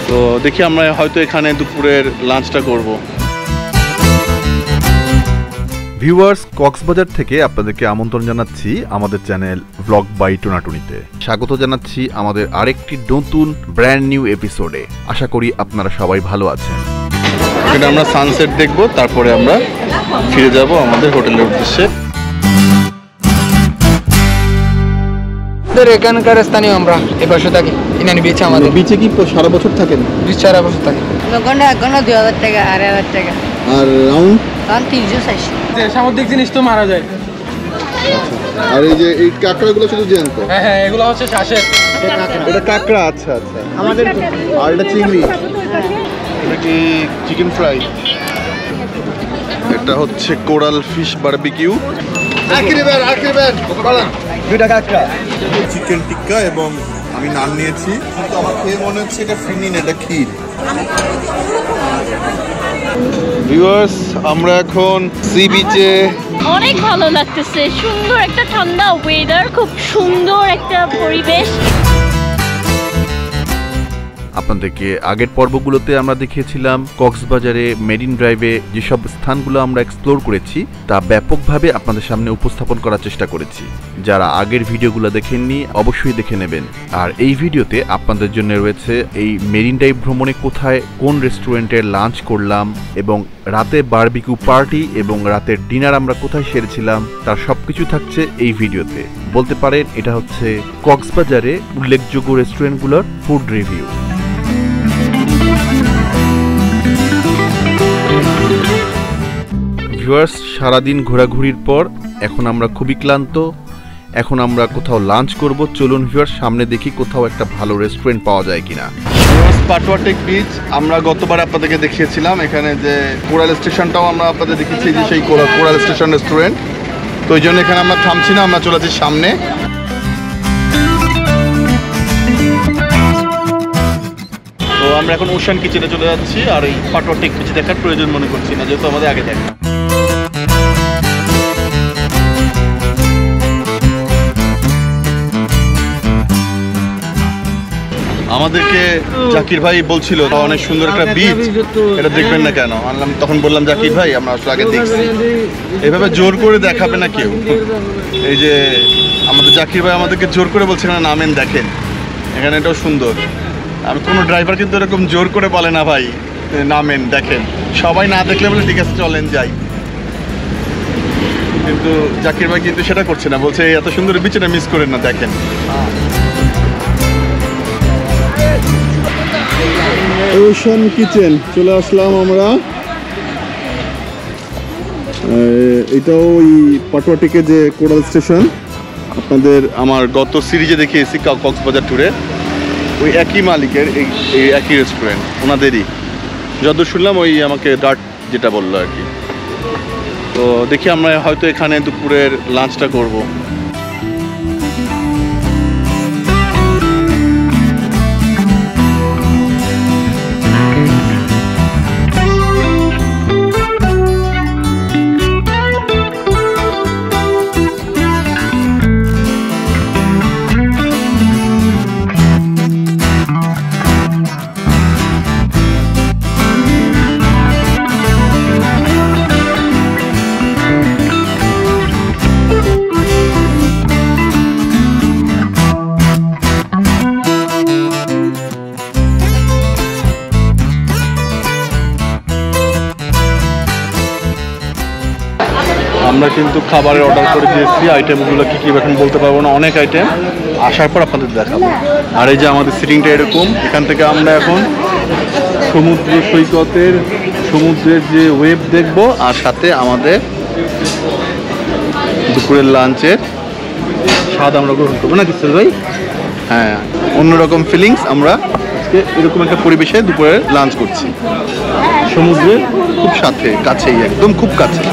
তো দেখি আমরা হয়তো এখানে দুপুরের লাঞ্চটা করব। ভিউয়ার্স, কক্সবাজার থেকে আপনাদেরকে আমন্ত্রণ জানাচ্ছি আমাদের চ্যানেল ব্লগ বাই টোনাটুনিতে। স্বাগত জানাচ্ছি আমাদের আরেকটি নতুন ব্র্যান্ড নিউ এপিসোডে। আশা করি আপনারা সবাই ভালো আছেন। এখানে আমরা সানসেট দেখব, তারপরে আমরা ফিরে যাব আমাদের হোটেলের উদ্দেশ্যে। এখানকার স্থানীয় আমরা এই পাশে থাকি। ইনানি বিচ আমাদের। বিচে কি সারা বছর থাকেন? বিচ সারা বছর থাকি। ঘন্টা 2000 টাকা, 2500 টাকা। আর রাউন্ড 360। সামুদ্রিক জিনিস তো মারা যায়। আর এই যে এই কাঁকড়াগুলো শুধু জ্যান্ত? হ্যাঁ, এগুলো হচ্ছে শ্বাসের। এটা কাঁকড়া। আচ্ছা আচ্ছা। আমাদের আর এটা চিংড়ি। এটা কি চিকেন ফ্রাই? এটা হচ্ছে কোরাল ফিশ বারবিকিউ। দুইটা কাঁকড়া। চিকেন টিক্কা এবং আমি নান নিয়েছি, কিন্তু আমার খেয়ে মনে হচ্ছে এটা ফিরনি না, এটা ক্ষীর। ভিউয়ার্স, আমরা এখন সি বিচে। অনেক ভালো লাগতেছে, সুন্দর একটা ঠান্ডা ওয়েদার, খুব সুন্দর একটা পরিবেশ। আপনাদেরকে আগের পর্বগুলোতে আমরা দেখিয়েছিলাম কক্সবাজারে মেরিন ড্রাইভে যেসব স্থানগুলো আমরা এক্সপ্লোর করেছি তা ব্যাপকভাবে আপনাদের সামনে উপস্থাপন করার চেষ্টা করেছি। যারা আগের ভিডিওগুলো দেখেননি অবশ্যই দেখে নেবেন। আর এই ভিডিওতে আপনাদের জন্য রয়েছে এই মেরিন ড্রাইভ ভ্রমণে কোথায় কোন রেস্টুরেন্টে লাঞ্চ করলাম এবং রাতে বারবিকিউ পার্টি এবং রাতের ডিনার আমরা কোথায় সেরেছিলাম তার সবকিছু থাকছে এই ভিডিওতে। বলতে পারেন এটা হচ্ছে কক্সবাজারে উল্লেখযোগ্য রেস্টুরেন্টগুলোর ফুড রিভিউ। ভিউয়ার্স, সারাদিন ঘোরাঘুরির পর এখন আমরা খুবই ক্লান্ত। এখন আমরা কোথাও লাঞ্চ করব। চলুন ভিউয়ার্স, সামনে দেখি কোথাও একটা ভালো রেস্টুরেন্ট পাওয়া যায় কিনা। পাটওয়াটেক বিচ আমরা গতবার আপনাদেরকে দেখিয়েছিলাম। এখানে যে কোরাল স্টেশনটাও আমরা আপনাদের দেখিয়েছি, যে সেই কোরাল স্টেশন রেস্টুরেন্ট। তো ওই জন্য এখানে আমরা থামছি না, আমরা চলে যাচ্ছি সামনে। তো আমরা এখন ওশান কিচেনে চলে যাচ্ছি, আর এই পাটওয়াটেক বিচ দেখার প্রয়োজন মনে করছি না, যেহেতু আমাদের আগে দেখা। আমাদেরকে জাকির ভাই বলছিল অনেক সুন্দর একটা বিচ, এটা দেখবেন না কেন? তখন বললাম জাকির ভাই আমরা আসলে আগে দেখছি, এভাবে জোর করে দেখাবে না কেউ। এই যে আমাদের জাকির ভাই আমাদেরকে জোর করে বলছে না নামেন, দেখেন এখানে এটাও সুন্দর। আমি কোনো ড্রাইভার কিন্তু এরকম জোর করে বলে না ভাই নামেন দেখেন, সবাই না দেখলে বলে ঠিক আছে চলেন যাই। কিন্তু জাকির ভাই কিন্তু সেটা করছে না, বলছে এত সুন্দর বিচ, এটা মিস করেন না, দেখেন। ওশান কিচেন চলে আসলাম আমরা। এটাও ওই পাটওয়াটেকে যে কোরাল স্টেশন আপনাদের আমার গত সিরিজে দেখিয়েছি কক্সবাজার ট্যুরে, ওই একই মালিকের এই একই রেস্টুরেন্ট, ওনাদেরই। যত শুনলাম ওই আমাকে ডার্ট যেটা বললো আর কি। তো দেখি আমরা হয়তো এখানে দুপুরের লাঞ্চটা করব। আমরা কিন্তু খাবারের অর্ডার করে দিয়েছি। আইটেমগুলো কী কী এখন বলতে পারবো না, অনেক আইটেম, আসার পর আপনাদের দেখাবো। আর এই যে আমাদের সিটিংটা এরকম, এখান থেকে আমরা এখন সমুদ্র সৈকতের সমুদ্রের যে ওয়েভ দেখবো, আর সাথে আমাদের দুপুরের লাঞ্চের স্বাদ আমরা গ্রহণ করবো না কিসেল ভাই? হ্যাঁ, অন্যরকম ফিলিংস। আমরা আজকে এরকম একটা পরিবেশে দুপুরের লাঞ্চ করছি, সমুদ্রের খুব সাথে, কাছেই, একদম খুব কাছে।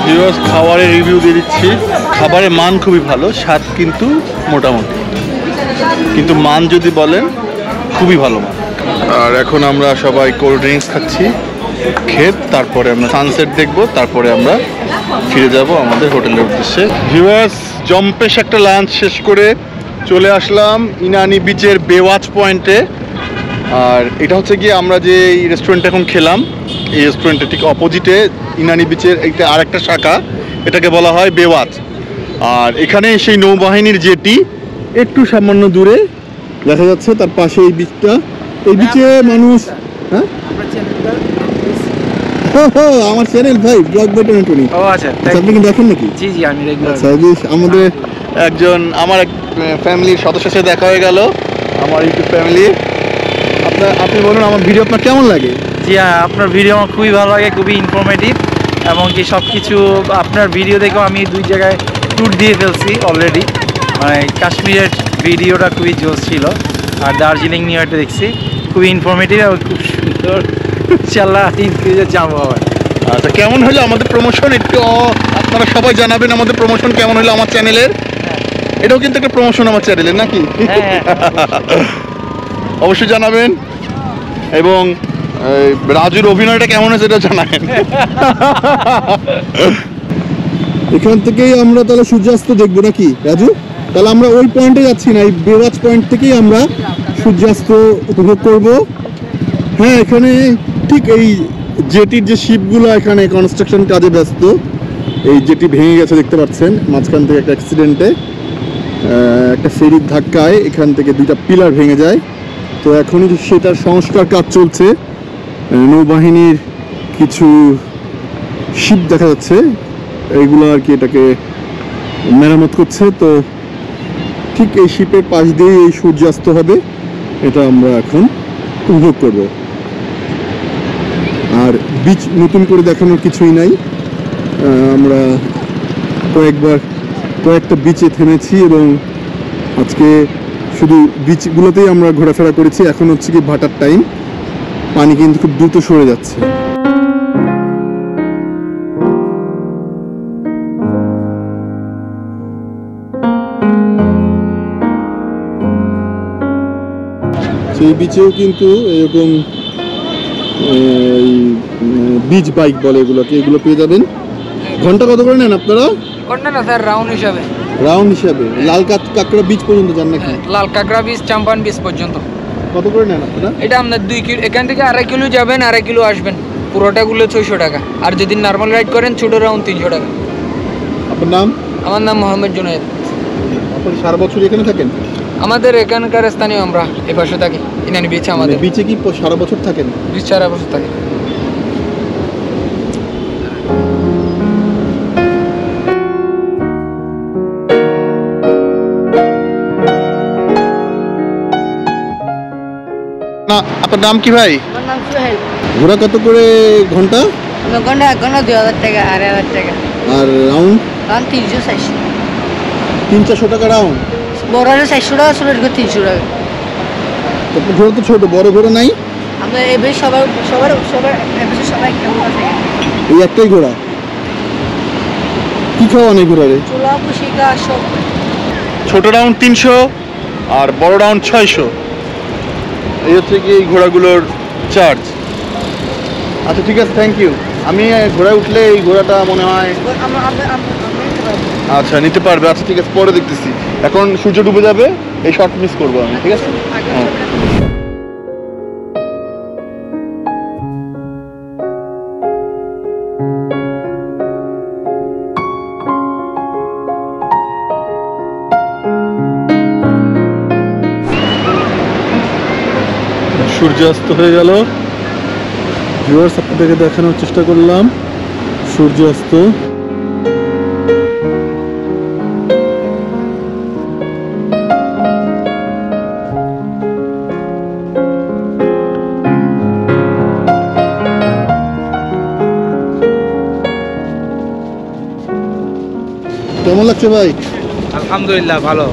ভিউয়ার্স খাবারের রিভিউ দিয়ে দিচ্ছি। খাবারের মান খুবই ভালো, স্বাদ কিন্তু মোটামুটি, কিন্তু মান যদি বলেন খুবই ভালো মান। আর এখন আমরা সবাই কোল্ড ড্রিঙ্কস খাচ্ছি, খেয়ে তারপরে আমরা সানসেট দেখব, তারপরে আমরা ফিরে যাব আমাদের হোটেলের উদ্দেশ্যে। ভিউয়ার্স জম্পেশ একটা লাঞ্চ শেষ করে চলে আসলাম ইনানি বিচের বেওয়াচ পয়েন্টে। আর এটা হচ্ছে গিয়ে আমরা যে এই রেস্টুরেন্টে এখন খেলাম, এই রেস্টুরেন্টে ঠিক অপোজিটে ইনানি বিচের একটা আরেকটা শাখা, এটাকে বলা হয় বেওয়াচ। আর এখানে সেই নৌবাহিনীর জেটি একটু সামান্য দূরে দেখা যাচ্ছে, তার পাশে এই বিচটা। এই বিচে মানুষ, হ্যাঁ আমার চ্যানেল ভাই ব্লগ বাই টনি। ও আচ্ছা, আপনি কি দেখেন নাকি? জি জি আমি রেগুলার। আমাদের একজন আমার এক ফ্যামিলির সদস্যের সাথে দেখা হয়ে গেল, আমার ইউটিউব ফ্যামিলি। আপনি বলুন আমার ভিডিও আপনার কেমন লাগে? জি হ্যাঁ, আপনার ভিডিও আমার খুবই ভালো লাগে, খুবই ইনফরমেটিভ, এবং কি সব কিছু আপনার ভিডিও দেখেও আমি 2 জায়গায় ট্যুর দিয়ে ফেলছি অলরেডি। মানে কাশ্মীরের ভিডিওটা খুবই জোস ছিল, আর দার্জিলিং নিয়ে একটা দেখছি, খুবই ইনফরমেটিভ এবং খুব সুন্দর। ইনশাল্লাহ যাবো আবার। আচ্ছা, কেমন হলো আমাদের প্রমোশন একটু আপনারা সবাই জানাবেন, আমাদের প্রমোশন কেমন হলো আমার চ্যানেলের। এটাও কিন্তু একটা প্রমোশন আমার চ্যানেলের নাকি? অবশ্যই জানাবেন, এবং রাজুর অভিনয়টা কেমন হয়েছে এটা জানাবেন। এখান থেকেই আমরা তাহলে সূর্যাস্ত দেখবো নাকি রাজু? তাহলে আমরা ওই পয়েন্টে যাচ্ছি না, এই বেওয়াচ পয়েন্ট থেকেই আমরা সূর্যাস্ত উপভোগ করব। হ্যাঁ, এখানে ঠিক এই জেটির যে শিপগুলো এখানে কনস্ট্রাকশন কাজে ব্যস্ত, এই জেটি ভেঙে গেছে দেখতে পাচ্ছেন মাঝখান থেকে একটা অ্যাক্সিডেন্টে, একটা ফেরির ধাক্কায় এখান থেকে 2টা পিলার ভেঙে যায়। তো এখনই সেটার সংস্কার কাজ চলছে, নৌবাহিনীর কিছু শিপ দেখা যাচ্ছে, এইগুলো আর কি এটাকে মেরামত করছে। তো ঠিক এই শিপের পাশ দিয়ে এই সূর্যাস্ত হবে, এটা আমরা এখন উপভোগ করব। আর বিচ নতুন করে দেখানোর কিছুই নাই, আমরা কয়েকটা বিচে থেমেছি এবং আজকে শুধু বিচগুলোতেই আমরা ঘোরাফেরা করেছি। এখন হচ্ছে কি ভাটার টাইম, পানি কিন্তু খুব দ্রুত সরে যাচ্ছে। সেই বিচেও কিন্তু এরকম বিচ বাইক বলে এগুলোকে, এগুলো পেয়ে যাবেন। ঘন্টা কত করে নেন আপনারা? ঘন্টা না স্যার, রাউন্ড হিসাবে। রাউন্ড হিসাবে? লাল কাঁকড়া বিচ পর্যন্ত যান নাকি? লাল কাঁকড়া বীজ, চাম্পান বীজ পর্যন্ত। কত করে নেন আপনারা? এটা আপনার 2 কিলো, এখান থেকে 2.5 কিলো যাবেন, 2.5 কিলো আসবেন, পুরোটা গুলো 600 টাকা। আর যদি নর্মাল রাইড করেন ছোট রাউন্ড 300 টাকা। আপনার নাম? আমার নাম মোহাম্মদ জুনায়েদ। আপনি সারা বছর এখানে থাকেন? আমাদের এখানকার স্থানীয়, আমরা এই পাশে থাকি ইনানি বিচে। আমাদের বিচে কি সারা বছর থাকেন? বিচ সারা বছর থাকে। না, আপনার নাম কি ভাই? আমার নাম সোহেল। ঘোড়া কত করে ঘন্টা? ঘন্টা 2000 টাকা, 2500 টাকা। আর রাউন্ড? কারণ 300-400। 300-400 টাকা রাউন্ড? বড় হলে 400 টাকা, ছোট হলে 300 টাকা। আপনার ঘোড়া তো ছোট, বড় ঘোড়া নাই? আমরা এবার সবার একটা ঘোড়া থাকে। এই একটাই ঘোড়া? কি খাওয়ান এই ঘোড়ারে? চোলা, পুশিকা সব। ছোট রাউন্ড 300 আর বড় রাউন্ড 600। এই হচ্ছে কি এই ঘোড়াগুলোর চার্জ। আচ্ছা ঠিক আছে, থ্যাংক ইউ। আমি ঘোড়ায় উঠলে এই ঘোড়াটা মনে হয় আচ্ছা নিতে পারবে। আচ্ছা ঠিক আছে, পরে দেখতেছি। এখন সূর্য ডুবে যাবে, এই শর্ট মিস করবো আমি, ঠিক আছে? হ্যাঁ। সূর্যাস্ত হয়ে গেল। ভিউয়ার্স, আপনাদেরকে দেখানোর চেষ্টা করলাম সূর্যাস্ত। কেমন লাগছে ভাই? আলহামদুলিল্লাহ ভালো।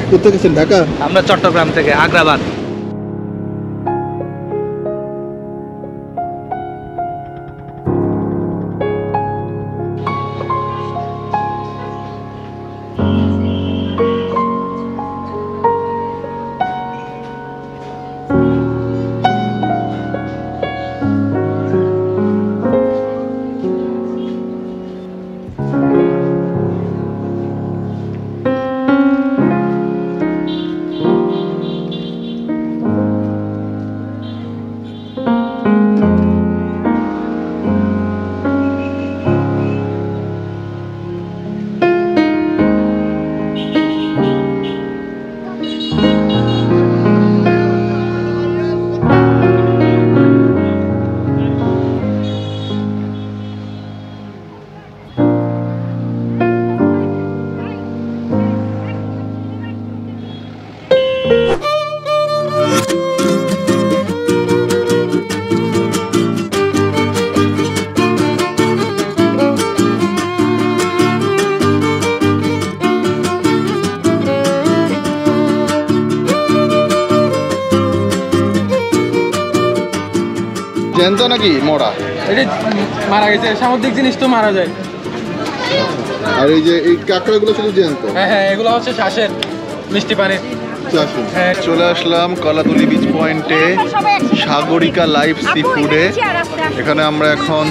কোথায় গেছেন? ঢাকা? আমরা চট্টগ্রাম থেকে, আগ্রাবাদ। নাকি মরা? এটা মারা গেছে, সামুদ্রিক জিনিস তো মারা যায়। আর এই যে এই কাঁকড়াগুলো শুধু জ্যান্ত? হ্যাঁ হ্যাঁ, এগুলো হচ্ছে শ্বাসের মিষ্টি পানির। হ্যাঁ, চলে আসলাম কলাতলি বিচ পয়েন্টে, সাগরিকা লাইভ সি ফুডে। এখানে আমরা এখন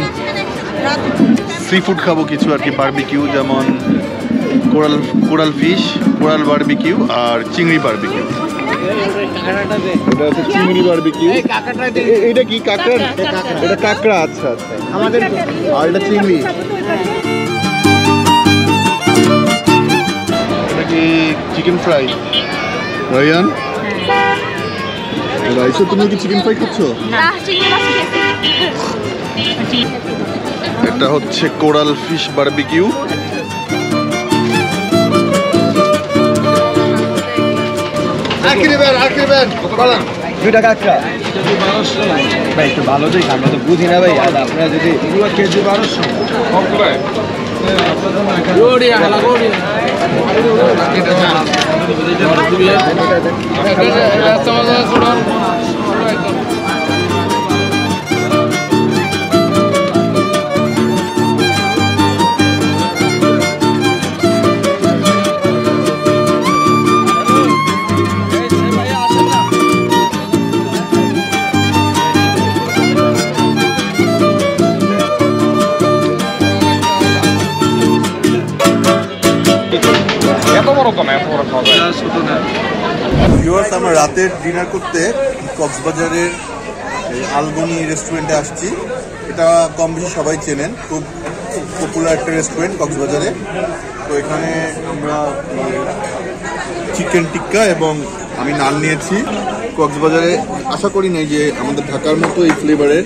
সি ফুড খাবো কিছু আর কি, বারবিকিউ, যেমন কোরাল ফিশ, কোরাল বারবিকিউ আর চিংড়ি বারবিকিউ। এটা হচ্ছে চিংড়ি বারবিকিউ। এটা কি কাঁকড়া? এটা কাঁকড়া, আচ্ছা আচ্ছা। আর এটা চিংড়ি। এটা কি চিকেন ফ্রাই? রায়ান, রাইসা তুমি কি চিকেন ফ্রাই খাচ্ছ? এটা হচ্ছে কোরাল ফিশ বারবিকিউ। দুইটা কাঁকড়া ভাই, একটু ভালো দিক, আমরা তো বুঝি না ভাই। আর আপনারা যদি কেজি 1200। ভিউয়ার্স, আমরা রাতের ডিনার করতে কক্সবাজারের আলগনি রেস্টুরেন্টে আসছি। এটা কম বেশি সবাই চেনেন, খুব পপুলার একটা রেস্টুরেন্ট কক্সবাজারে। তো এখানে আমরা চিকেন টিক্কা এবং আমি নান নিয়েছি। কক্সবাজারে আশা করি নাই যে আমাদের ঢাকার মতো এই ফ্লেভারের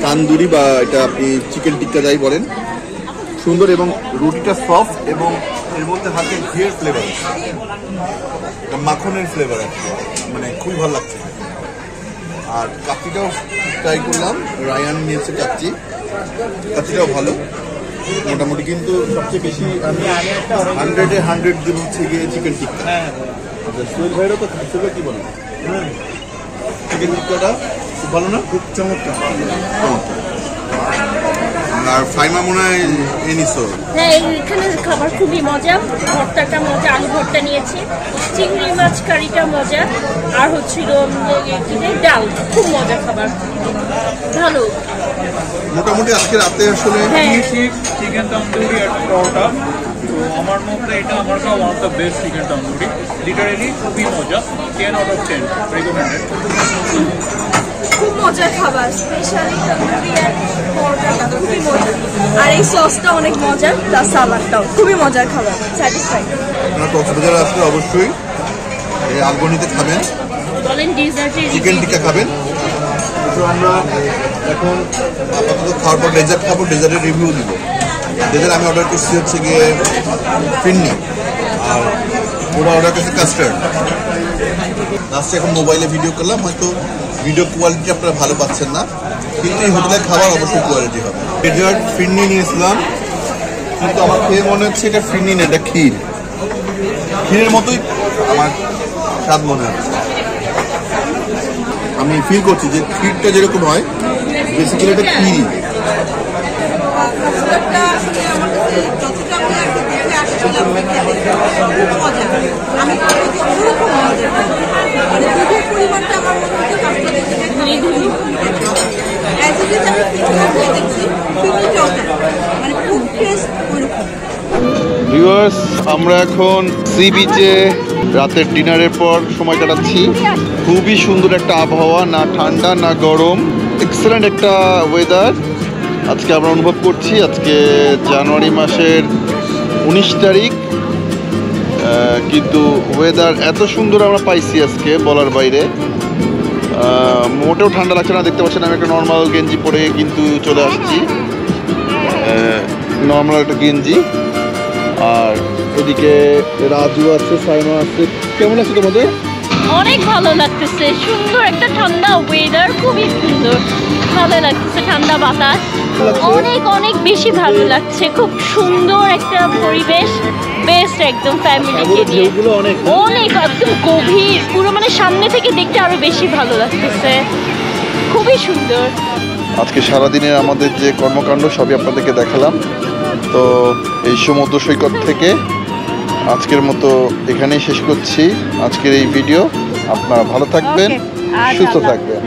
তান্দুরি বা এটা আপনি চিকেন টিক্কা যাই বলেন, সুন্দর এবং রুটিটা সফট এবং এর মধ্যে হাতে ঘিয়ের ফ্লেভার, মাখনের ফ্লেভার, মানে খুবই ভালো লাগছে। আর কাচ্চিটাও ট্রাই করলাম, রায়ান নিয়েছে কাচ্চিটাও ভালো মোটামুটি। কিন্তু সবচেয়ে বেশি আমি 100-এ 100 দিব হচ্ছে গিয়ে চিকেন টিক্কা। সোহেল ভাইয়েরও তো খাচ্ছে, কি বলেন? চিকেন টিক্কাটা খুব ভালো না? খুব চমৎকার। আর ফাইমা মনে হয় এনেছো? হ্যাঁ, এখানের খাবার খুবই মজা। ভর্তাটা মজা, আলু ভর্তা নিয়েছি, চিংড়ি মাছ কারিটা মজা, আর হচ্ছিল ডাল, খুব মজা খাবার, ভালো। মোটামুটি আজকে রাতে আসলে চিকেন তন্দুরি আর পরোটা, তো আমার মধ্যে এটা আমার কাছে one of the best chicken tandoori, literally খুবই মজা। 10 out of 10 রেকমেন্ডেড। খুব মজার খাবার, স্পেশালি তন্দুরি আর পরোটাটা খুবই মজা, আর এই সসটা অনেক মজার, প্লাস সালাডটাও খুবই মজার খাবার। স্যাটিসফাইড। আপনারা কক্সবাজারে আসলে অবশ্যই এই আলগনিতে খাবেন, চিকেন টিক্কা খাবেন। তো আমরা এখন আপাতত খাওয়ার পর ডেজার্ট খাবো, ডেজার্টের রিভিউ দিব। ডেজার্ট আমি অর্ডার করছি হচ্ছে গিয়ে ফিন্নি, আর ওরা অর্ডার করছে কাস্টার্ড। লাস্টে এখন মোবাইলে ভিডিও করলাম, হয়তো ভিডিও কোয়ালিটি আপনারা ভালো পাচ্ছেন না, কিন্তু এই হোটেলের খাবার অবশ্যই কোয়ালিটি হবে। ডেজার্ট ফিন্নি নিয়েছিলাম, কিন্তু আমার খেয়ে মনে হচ্ছে এটা ফিন্নি না, এটা ক্ষীরের মতোই আমার স্বাদ মনে হচ্ছে। আমি ফিল করছি যে ক্ষীরটা যেরকম হয়, বেসিক্যালি এটা ক্ষীরই। ভিউয়ার্স, আমরা এখন সি বিচে রাতের ডিনারের পর সময় কাটাচ্ছি। খুবই সুন্দর একটা আবহাওয়া, না ঠান্ডা না গরম, এক্সেলেন্ট একটা ওয়েদার আজকে আমরা অনুভব করছি। আজকে জানুয়ারি মাসের 19 তারিখ, কিন্তু ওয়েদার এত সুন্দর আমরা পাইছি আজকে বলার বাইরে। মোটেও ঠান্ডা লাগছে না, দেখতে পাচ্ছেন আমি একটা নর্মাল গেঞ্জি পরে কিন্তু চলে আসছি, নর্মাল একটা গেঞ্জি। আর এদিকে রাজু আছে, সাইমা আছে। কেমন আছে তোমাদের? অনেক ভালো লাগতেছে, সুন্দর একটা ঠান্ডা ওয়েদার, খুবই সুন্দর, ভালো লাগতেছে, ঠান্ডা বাতাস, অনেক অনেক বেশি ভালো লাগছে। খুব সুন্দর একটা পরিবেশ, বেস্ট একদম ফ্যামিলিকে নিয়ে, অনেক একদম গভীর, পুরো মানে সামনে থেকে দেখতে আরো বেশি ভালো লাগতেছে, খুবই সুন্দর। আজকে সারাদিনের আমাদের যে কর্মকাণ্ড সবই আপনাদেরকে দেখালাম। তো এই সমুদ্র সৈকত থেকে আজকের মতো এখানেই শেষ করছি আজকের এই ভিডিও। আপনারা ভালো থাকবেন, সুস্থ থাকবেন।